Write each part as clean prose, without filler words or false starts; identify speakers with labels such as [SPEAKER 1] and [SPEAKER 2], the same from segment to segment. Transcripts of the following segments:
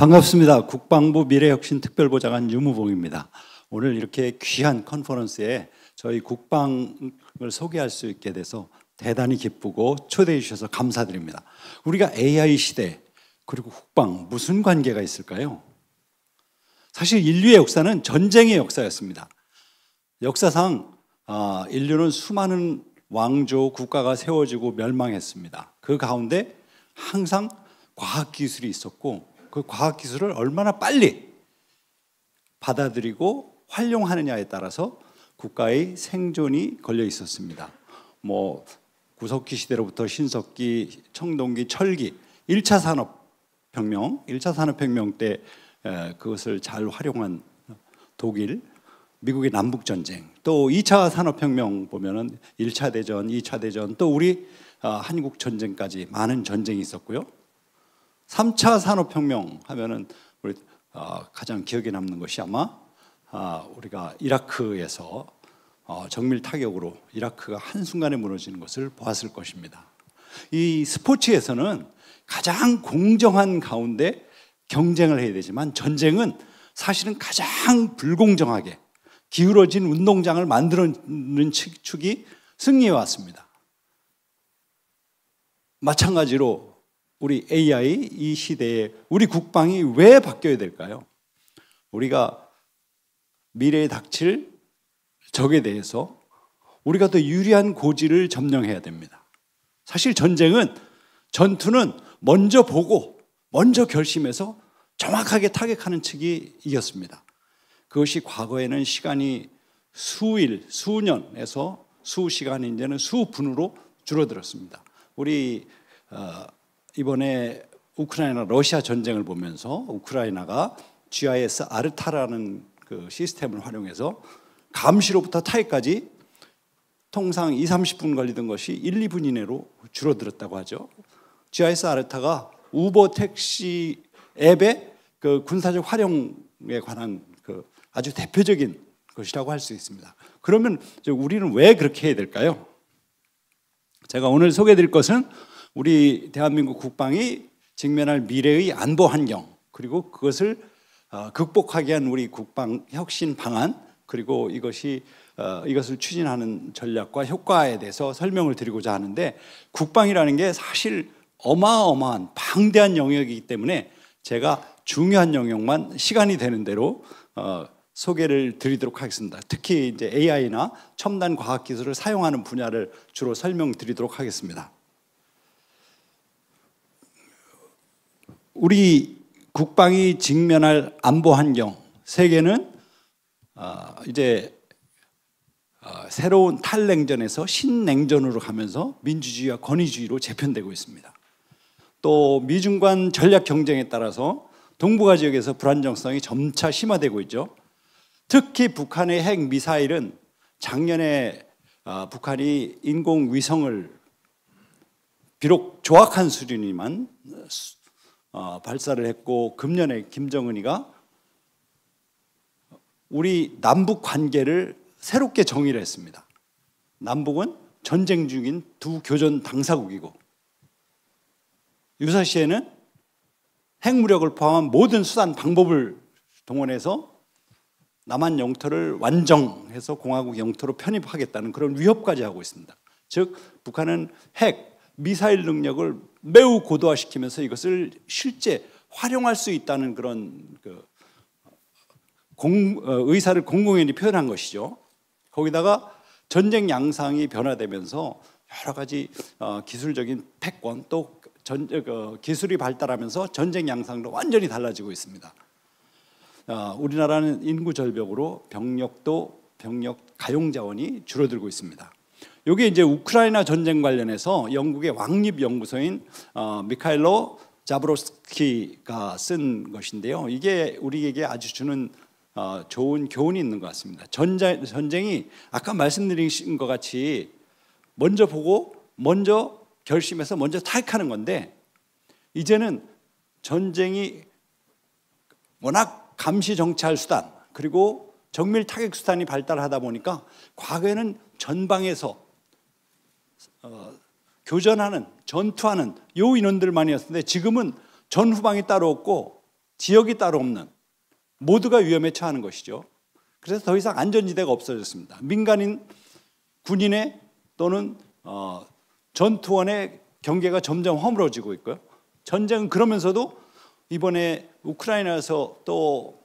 [SPEAKER 1] 반갑습니다. 국방부 미래혁신특별보좌관 유무봉입니다. 오늘 이렇게 귀한 컨퍼런스에 저희 국방을 소개할 수 있게 돼서 대단히 기쁘고 초대해 주셔서 감사드립니다. 우리가 AI 시대 그리고 국방 무슨 관계가 있을까요? 사실 인류의 역사는 전쟁의 역사였습니다. 역사상 인류는 수많은 왕조 국가가 세워지고 멸망했습니다. 그 가운데 항상 과학기술이 있었고 그 과학기술을 얼마나 빨리 받아들이고 활용하느냐에 따라서 국가의 생존이 걸려 있었습니다. 구석기 시대로부터 신석기, 청동기, 철기, 1차 산업혁명 때 그것을 잘 활용한 독일, 미국의 남북전쟁, 또 2차 산업혁명 보면은 1차 대전, 2차 대전, 또 우리 한국 전쟁까지 많은 전쟁이 있었고요. 3차 산업혁명 하면은 우리 가장 기억에 남는 것이 아마 우리가 이라크에서 정밀 타격으로 이라크가 한순간에 무너지는 것을 보았을 것입니다. 이 스포츠에서는 가장 공정한 가운데 경쟁을 해야 되지만 전쟁은 사실은 가장 불공정하게 기울어진 운동장을 만드는 축이 승리해 왔습니다. 마찬가지로 우리 AI 이 시대에 우리 국방이 왜 바뀌어야 될까요? 우리가 미래에 닥칠 적에 대해서 우리가 더 유리한 고지를 점령해야 됩니다. 사실 전투는 먼저 보고 먼저 결심해서 정확하게 타격하는 측이 이겼습니다. 그것이 과거에는 시간이 수일, 수년에서 수시간, 이제는 수분으로 줄어들었습니다. 우리 이번에 우크라이나 러시아 전쟁을 보면서 우크라이나가 GIS 아르타라는 그 시스템을 활용해서 감시로부터 타격까지 통상 20-30분 걸리던 것이 1-2분 이내로 줄어들었다고 하죠. GIS 아르타가 우버 택시 앱의 그 군사적 활용에 관한 그 아주 대표적인 것이라고 할 수 있습니다. 그러면 우리는 왜 그렇게 해야 될까요? 제가 오늘 소개해드릴 것은 우리 대한민국 국방이 직면할 미래의 안보 환경, 그리고 그것을 극복하기 위한 우리 국방 혁신 방안, 그리고 이것을 추진하는 전략과 효과에 대해서 설명을 드리고자 하는데, 국방이라는 게 사실 어마어마한 방대한 영역이기 때문에 제가 중요한 영역만 시간이 되는 대로 소개를 드리도록 하겠습니다. 특히 이제 AI나 첨단 과학 기술을 사용하는 분야를 주로 설명드리도록 하겠습니다. 우리 국방이 직면할 안보 환경, 세계는 이제 새로운 탈냉전에서 신냉전으로 가면서 민주주의와 권위주의로 재편되고 있습니다. 또 미중 간 전략 경쟁에 따라서 동북아 지역에서 불안정성이 점차 심화되고 있죠. 특히 북한의 핵 미사일은 작년에 북한이 인공위성을 비록 조악한 수준이지만 발사를 했고, 금년에 김정은이가 우리 남북 관계를 새롭게 정의를 했습니다. 남북은 전쟁 중인 두 교전 당사국이고, 유사시에는 핵무력을 포함한 모든 수단 방법을 동원해서 남한 영토를 완정해서 공화국 영토로 편입하겠다는 그런 위협까지 하고 있습니다. 즉 북한은 핵, 미사일 능력을 매우 고도화시키면서 이것을 실제 활용할 수 있다는 그런 의사를 공공연히 표현한 것이죠. 거기다가 전쟁 양상이 변화되면서 여러 가지 기술적인 패권, 또 기술이 발달하면서 전쟁 양상도 완전히 달라지고 있습니다. 우리나라는 인구 절벽으로 병력 가용 자원이 줄어들고 있습니다. 이게 이제 우크라이나 전쟁 관련해서 영국의 왕립연구소인 미카일로 자브로스키가 쓴 것인데요. 이게 우리에게 아주 주는 좋은 교훈이 있는 것 같습니다. 전쟁이 아까 말씀드린 것 같이 먼저 보고 먼저 결심해서 먼저 타격하는 건데, 이제는 전쟁이 워낙 감시 정찰 수단 그리고 정밀 타격 수단이 발달하다 보니까 과거에는 전방에서 교전하는, 전투하는 요 인원들만이었는데 지금은 전후방이 따로 없고 지역이 따로 없는 모두가 위험에 처하는 것이죠. 그래서 더 이상 안전지대가 없어졌습니다. 민간인, 군인의 또는 전투원의 경계가 점점 허물어지고 있고요. 전쟁은 그러면서도 이번에 우크라이나에서 또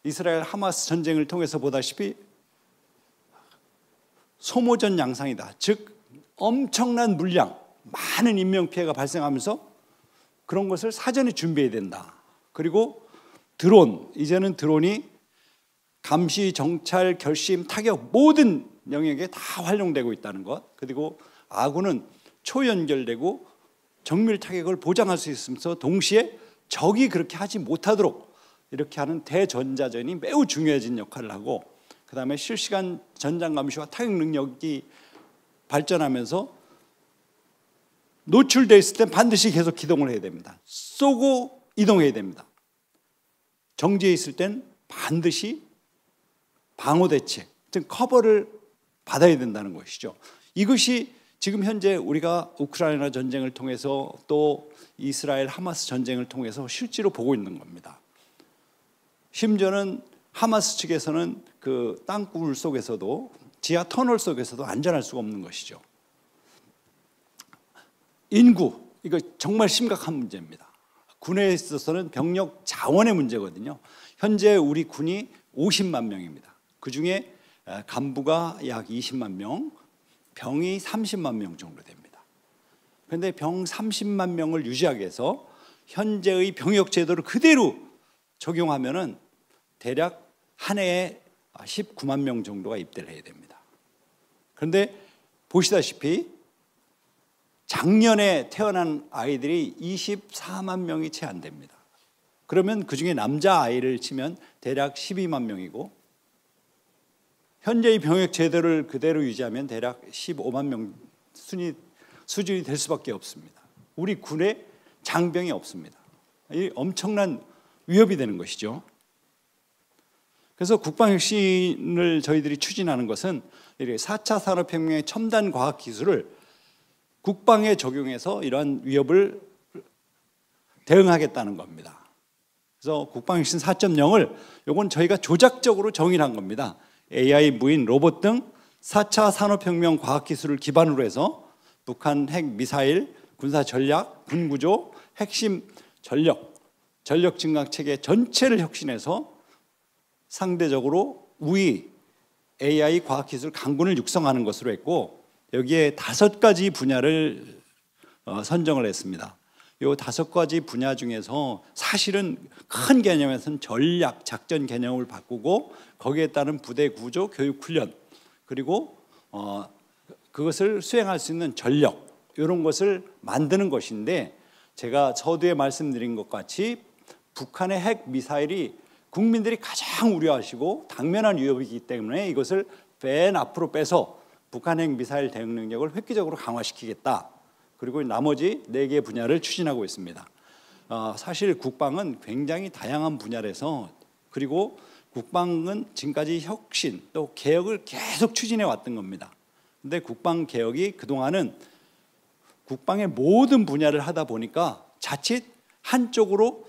[SPEAKER 1] 이스라엘 하마스 전쟁을 통해서 보다시피 소모전 양상이다. 즉 엄청난 물량, 많은 인명피해가 발생하면서 그런 것을 사전에 준비해야 된다. 그리고 드론, 이제는 드론이 감시, 정찰, 결심, 타격 모든 영역에 다 활용되고 있다는 것. 그리고 아군은 초연결되고 정밀 타격을 보장할 수 있으면서 동시에 적이 그렇게 하지 못하도록 이렇게 하는 대전자전이 매우 중요해진 역할을 하고, 그 다음에 실시간 전장 감시와 타격 능력이 발전하면서 노출되어 있을 땐 반드시 계속 기동을 해야 됩니다. 쏘고 이동해야 됩니다. 정지해 있을 땐 반드시 방어 대책, 즉 커버를 받아야 된다는 것이죠. 이것이 지금 현재 우리가 우크라이나 전쟁을 통해서 또 이스라엘 하마스 전쟁을 통해서 실제로 보고 있는 겁니다. 심지어는 하마스 측에서는 그 땅굴 속에서도, 지하 터널 속에서도 안전할 수가 없는 것이죠. 인구, 이거 정말 심각한 문제입니다. 군에 있어서는 병력 자원의 문제거든요. 현재 우리 군이 50만 명입니다. 그중에 간부가 약 20만 명, 병이 30만 명 정도 됩니다. 그런데 병 30만 명을 유지하기 위해서 현재의 병역 제도를 그대로 적용하면은 대략 한 해에 19만 명 정도가 입대를 해야 됩니다. 그런데 보시다시피 작년에 태어난 아이들이 24만 명이 채 안 됩니다. 그러면 그중에 남자아이를 치면 대략 12만 명이고, 현재의 병역 제도를 그대로 유지하면 대략 15만 명 수준이 될 수밖에 없습니다. 우리 군에 장병이 없습니다. 이 엄청난 위협이 되는 것이죠. 그래서 국방혁신을 저희들이 추진하는 것은 4차 산업혁명의 첨단 과학기술을 국방에 적용해서 이러한 위협을 대응하겠다는 겁니다. 그래서 국방혁신 4.0을 이건 저희가 조작적으로 정의한 겁니다. AI, 무인, 로봇 등 4차 산업혁명 과학기술을 기반으로 해서 북한 핵 미사일, 군사 전략, 군구조, 핵심 전력 증강체계 전체를 혁신해서 상대적으로 우위 AI 과학기술 강군을 육성하는 것으로 했고, 여기에 5가지 분야를 선정을 했습니다. 이 5가지 분야 중에서 사실은 큰 개념에서는 전략, 작전 개념을 바꾸고 거기에 따른 부대 구조, 교육 훈련, 그리고 그것을 수행할 수 있는 전력, 이런 것을 만드는 것인데, 제가 서두에 말씀드린 것 같이 북한의 핵 미사일이 국민들이 가장 우려하시고 당면한 위협이기 때문에 이것을 맨 앞으로 빼서 북한 핵 미사일 대응 능력을 획기적으로 강화시키겠다. 그리고 나머지 4개 분야를 추진하고 있습니다. 사실 국방은 굉장히 다양한 분야에서, 그리고 국방은 지금까지 혁신 또 개혁을 계속 추진해 왔던 겁니다. 그런데 국방 개혁이 그동안은 국방의 모든 분야를 하다 보니까 자칫 한쪽으로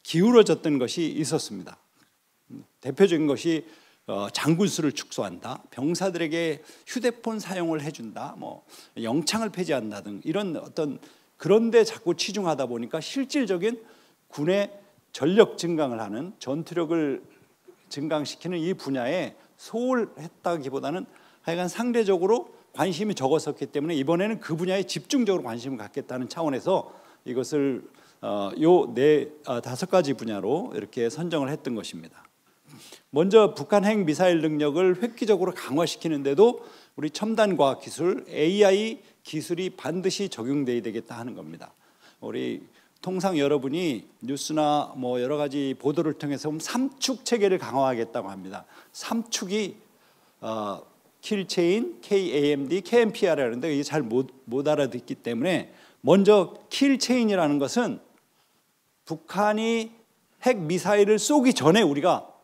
[SPEAKER 1] 기울어졌던 것이 있었습니다. 대표적인 것이 장군 수를 축소한다, 병사들에게 휴대폰 사용을 해준다, 영창을 폐지한다 등 이런 어떤, 그런데 자꾸 치중하다 보니까 실질적인 군의 전력 증강을 하는, 전투력을 증강시키는 이 분야에 소홀했다기보다는 하여간 상대적으로 관심이 적었었기 때문에 이번에는 그 분야에 집중적으로 관심을 갖겠다는 차원에서 이것을 요 5가지 분야로 이렇게 선정을 했던 것입니다. 먼저 북한 핵 미사일 능력을 획기적으로 강화시키는데도 우리 첨단 과학 기술 AI 기술이 반드시 적용돼야 되겠다 하는 겁니다. 우리 통상 여러분이 뉴스나 여러 가지 보도를 통해서 보면 3축 체계를 강화하겠다고 합니다. 3축이 킬체인, KAMD, KMPR이라는데 이게 잘 못 알아듣기 때문에 먼저 킬체인이라는 것은 북한이 핵 미사일을 쏘기 전에 우리가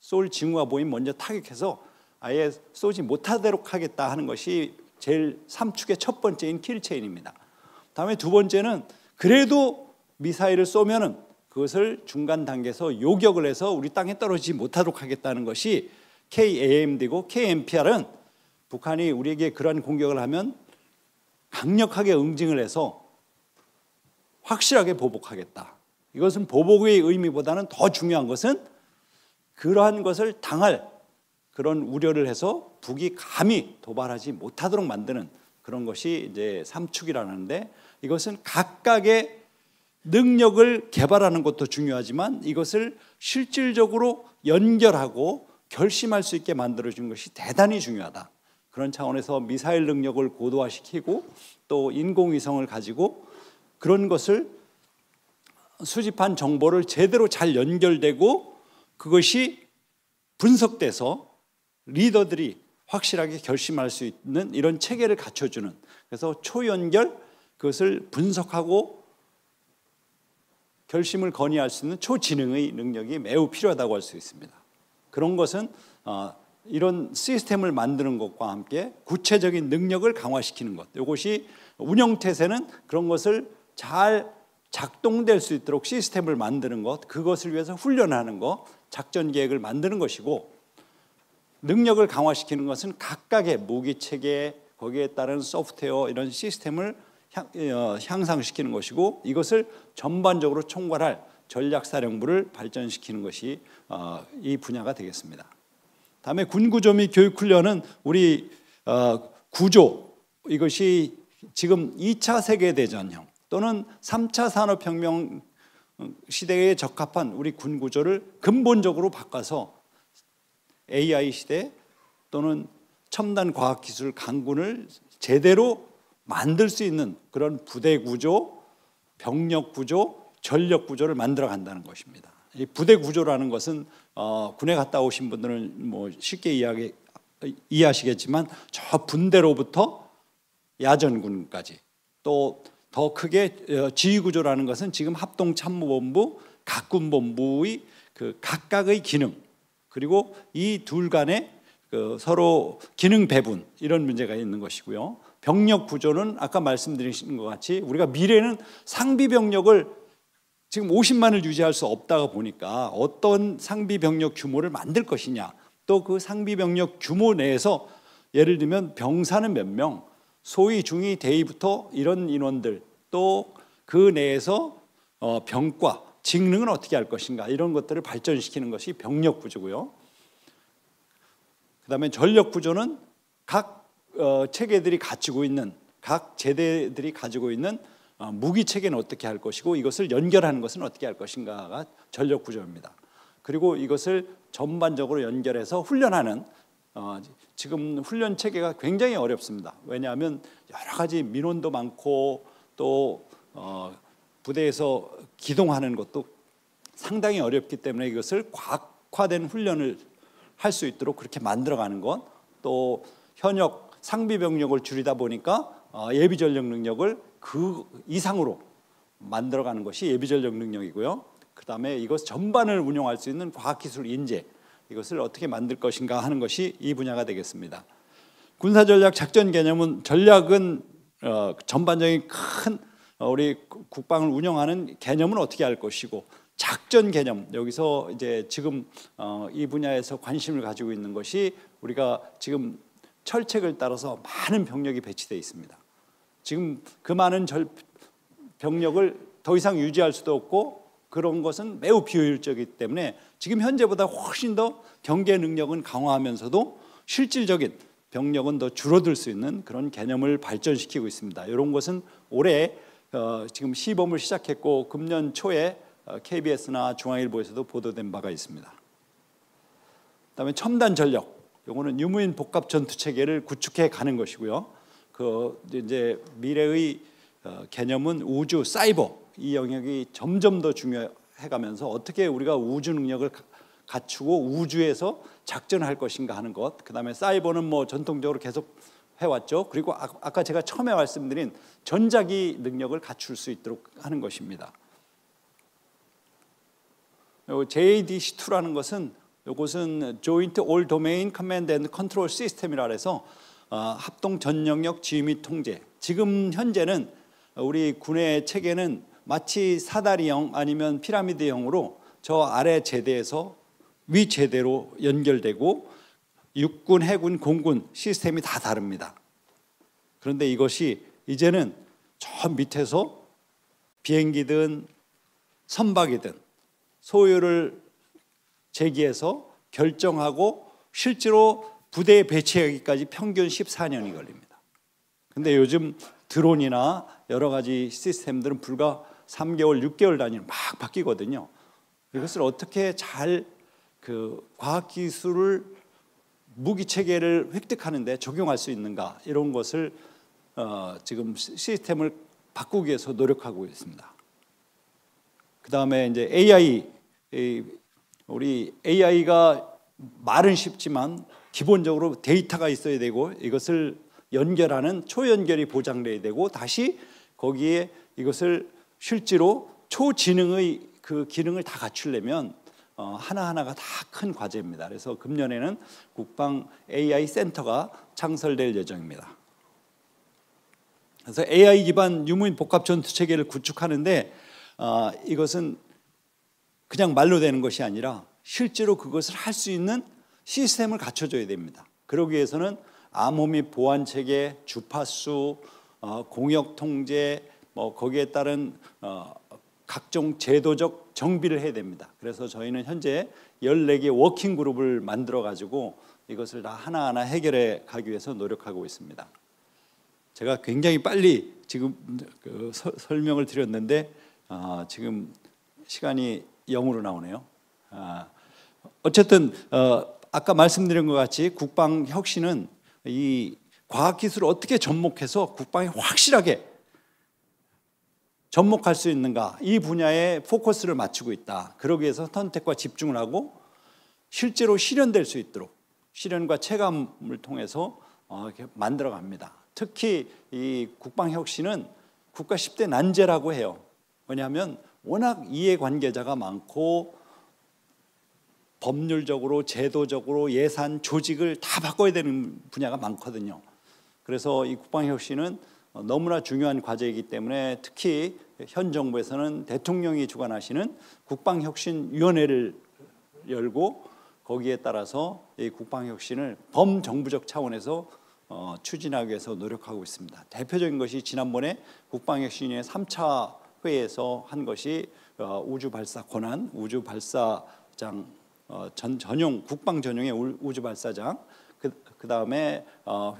[SPEAKER 1] 쏠 징후가 보이면 먼저 타격해서 아예 쏘지 못하도록 하겠다 하는 것이 제일 3축의 첫 번째인 킬체인입니다. 다음에 두 번째는 그래도 미사일을 쏘면은 그것을 중간 단계에서 요격을 해서 우리 땅에 떨어지지 못하도록 하겠다는 것이 KAMD고 KMPR은 북한이 우리에게 그러한 공격을 하면 강력하게 응징을 해서 확실하게 보복하겠다. 이것은 보복의 의미보다는 더 중요한 것은 그러한 것을 당할 그런 우려를 해서 북이 감히 도발하지 못하도록 만드는 그런 것이 이제 삼축이라는데, 이것은 각각의 능력을 개발하는 것도 중요하지만 이것을 실질적으로 연결하고 결심할 수 있게 만들어주는 것이 대단히 중요하다. 그런 차원에서 미사일 능력을 고도화시키고 또 인공위성을 가지고 그런 것을 수집한 정보를 제대로 잘 연결되고 그것이 분석돼서 리더들이 확실하게 결심할 수 있는 이런 체계를 갖춰주는, 그래서 초연결, 그것을 분석하고 결심을 건의할 수 있는 초지능의 능력이 매우 필요하다고 할 수 있습니다. 그런 것은 이런 시스템을 만드는 것과 함께 구체적인 능력을 강화시키는 것, 이것이 운영태세는 그런 것을 잘 작동될 수 있도록 시스템을 만드는 것, 그것을 위해서 훈련하는 것, 작전 계획을 만드는 것이고, 능력을 강화시키는 것은 각각의 무기체계, 거기에 따른 소프트웨어, 이런 시스템을 향상시키는 것이고, 이것을 전반적으로 총괄할 전략사령부를 발전시키는 것이 이 분야가 되겠습니다. 다음에 군구조 및 교육훈련은 우리 구조, 이것이 지금 2차 세계대전형 또는 3차 산업혁명 시대에 적합한 우리 군구조를 근본적으로 바꿔서 AI 시대 또는 첨단 과학기술 강군을 제대로 만들 수 있는 그런 부대 구조, 병력 구조, 전력 구조를 만들어 간다는 것입니다. 이 부대 구조라는 것은 군에 갔다 오신 분들은 뭐 쉽게 이해하시겠지만 저 분대로부터 야전군까지, 또 더 크게 지휘 구조라는 것은 지금 합동참모본부, 각군본부의 그 각각의 기능, 그리고 이 둘 간의 그 서로 기능 배분, 이런 문제가 있는 것이고요. 병력 구조는 아까 말씀드린 것 같이 우리가 미래는 상비 병력을 지금 50만을 유지할 수 없다가 보니까 어떤 상비 병력 규모를 만들 것이냐, 또 그 상비 병력 규모 내에서 예를 들면 병사는 몇 명, 소위 중위 대위부터 이런 인원들, 또 그 내에서 병과 직능은 어떻게 할 것인가, 이런 것들을 발전시키는 것이 병력 구조고요. 그다음에 전력 구조는 각 체계들이 가지고 있는, 각 제대들이 가지고 있는 무기 체계는 어떻게 할 것이고 이것을 연결하는 것은 어떻게 할 것인가가 전력 구조입니다. 그리고 이것을 전반적으로 연결해서 훈련하는, 지금 훈련 체계가 굉장히 어렵습니다. 왜냐하면 여러 가지 민원도 많고 또 부대에서 기동하는 것도 상당히 어렵기 때문에 이것을 과학화된 훈련을 할 수 있도록 그렇게 만들어가는 것, 또 현역 상비 병력을 줄이다 보니까 예비 전력 능력을 그 이상으로 만들어가는 것이 예비 전력 능력이고요. 그 다음에 이것 전반을 운영할 수 있는 과학기술 인재, 이것을 어떻게 만들 것인가 하는 것이 이 분야가 되겠습니다. 군사전략 작전 개념은, 전략은 전반적인 큰 우리 국방을 운영하는 개념은 어떻게 할 것이고, 작전 개념, 여기서 이제 지금 이 분야에서 관심을 가지고 있는 것이 우리가 지금 철책을 따라서 많은 병력이 배치되어 있습니다. 지금 그 많은 병력을 더 이상 유지할 수도 없고 그런 것은 매우 비효율적이기 때문에 지금 현재보다 훨씬 더 경계 능력은 강화하면서도 실질적인 병력은 더 줄어들 수 있는 그런 개념을 발전시키고 있습니다. 이런 것은 올해 지금 시범을 시작했고 금년 초에 KBS나 중앙일보에서도 보도된 바가 있습니다. 그다음에 첨단 전력, 이거는 유무인 복합 전투 체계를 구축해 가는 것이고요. 그 이제 미래의 개념은 우주, 사이버, 이 영역이 점점 더 중요해가면서 어떻게 우리가 우주 능력을 갖추고 우주에서 작전할 것인가 하는 것. 그다음에 사이버는 뭐 전통적으로 계속 해왔죠. 그리고 아까 제가 처음에 말씀드린 전자기 능력을 갖출 수 있도록 하는 것입니다. JADC2라는 것은, 이것은 Joint All Domain Command and Control System이라 해서 합동 전 영역 지휘 및 통제. 지금 현재는 우리 군의 체계는 마치 사다리형 아니면 피라미드형으로 저 아래 제대에서 위 제대로 연결되고 육군, 해군, 공군 시스템이 다 다릅니다. 그런데 이것이 이제는 저 밑에서 비행기든 선박이든 소요를 제기해서 결정하고 실제로 부대에 배치하기까지 평균 14년이 걸립니다. 근데 요즘 드론이나 여러 가지 시스템들은 불과 3개월, 6개월 단위로 막 바뀌거든요. 이것을 어떻게 잘 그 과학기술을 무기체계를 획득하는 데 적용할 수 있는가, 이런 것을 지금 시스템을 바꾸기 위해서 노력하고 있습니다. 그 다음에 이제 AI, 우리 AI가 말은 쉽지만 기본적으로 데이터가 있어야 되고 이것을 연결하는 초연결이 보장돼야 되고 다시 거기에 이것을 실제로 초지능의 그 기능을 다 갖추려면 하나하나가 다 큰 과제입니다. 그래서 금년에는 국방 AI 센터가 창설될 예정입니다. 그래서 AI 기반 유무인 복합 전투 체계를 구축하는데 이것은 그냥 말로 되는 것이 아니라 실제로 그것을 할 수 있는 시스템을 갖춰줘야 됩니다. 그러기 위해서는 암호 및 보안 체계, 주파수, 공역 통제, 거기에 따른 각종 제도적 정비를 해야 됩니다. 그래서 저희는 현재 14개 워킹 그룹을 만들어 가지고 이것을 다 하나하나 해결해 가기 위해서 노력하고 있습니다. 제가 굉장히 빨리 지금 설명을 드렸는데 지금 시간이 0으로 나오네요. 어쨌든 아까 말씀드린 것 같이 국방 혁신은 이 과학기술을 어떻게 접목해서 국방에 확실하게 접목할 수 있는가, 이 분야에 포커스를 맞추고 있다. 그러기 위해서 선택과 집중을 하고 실제로 실현될 수 있도록 실현과 체감을 통해서 이렇게 만들어갑니다. 특히 이 국방혁신은 국가 10대 난제라고 해요. 왜냐하면 워낙 이해관계자가 많고 법률적으로, 제도적으로, 예산, 조직을 다 바꿔야 되는 분야가 많거든요. 그래서 이 국방혁신은 너무나 중요한 과제이기 때문에 특히 현 정부에서는 대통령이 주관하시는 국방혁신위원회를 열고 거기에 따라서 이 국방혁신을 범정부적 차원에서 추진하기 위해서 노력하고 있습니다. 대표적인 것이 지난번에 국방혁신위의 3차 회의에서 한 것이 우주발사 권한, 우주발사장 전용, 국방 전용의 우주발사장, 그 다음에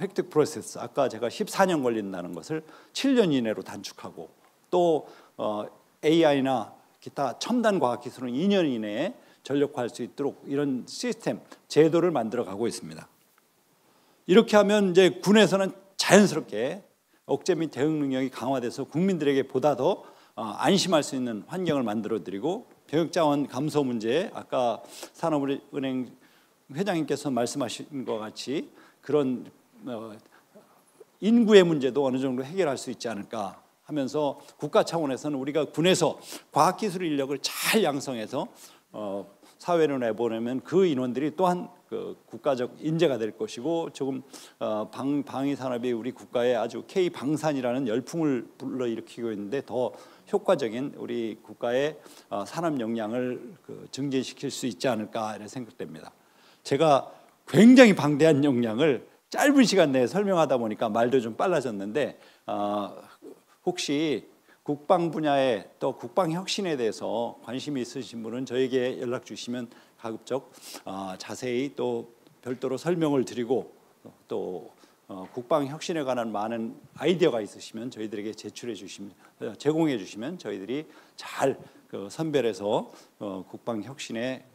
[SPEAKER 1] 획득 프로세스, 아까 제가 14년 걸린다는 것을 7년 이내로 단축하고 또 AI나 기타 첨단 과학기술은 2년 이내에 전력화할 수 있도록 이런 시스템, 제도를 만들어가고 있습니다. 이렇게 하면 이제 군에서는 자연스럽게 억제 및 대응 능력이 강화돼서 국민들에게 보다 더 안심할 수 있는 환경을 만들어드리고 병역자원 감소 문제, 아까 산업은행 회장님께서 말씀하신 것 같이 그런 인구의 문제도 어느 정도 해결할 수 있지 않을까 하면서 국가 차원에서는 우리가 군에서 과학기술 인력을 잘 양성해서 사회로 내보내면 그 인원들이 또한 그 국가적 인재가 될 것이고 조금 방위 산업이 우리 국가에 아주 K 방산이라는 열풍을 불러일으키고 있는데 더 효과적인 우리 국가의 산업 역량을 증진시킬 수 있지 않을까 이런 생각됩니다. 제가 굉장히 방대한 역량을 짧은 시간 내에 설명하다 보니까 말도 좀 빨라졌는데 혹시 국방 분야에 또 국방 혁신에 대해서 관심이 있으신 분은 저에게 연락 주시면 가급적 자세히 또 별도로 설명을 드리고 또 국방 혁신에 관한 많은 아이디어가 있으시면 저희들에게 제공해 주시면 저희들이 잘 선별해서 국방 혁신에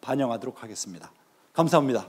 [SPEAKER 1] 반영하도록 하겠습니다. 감사합니다.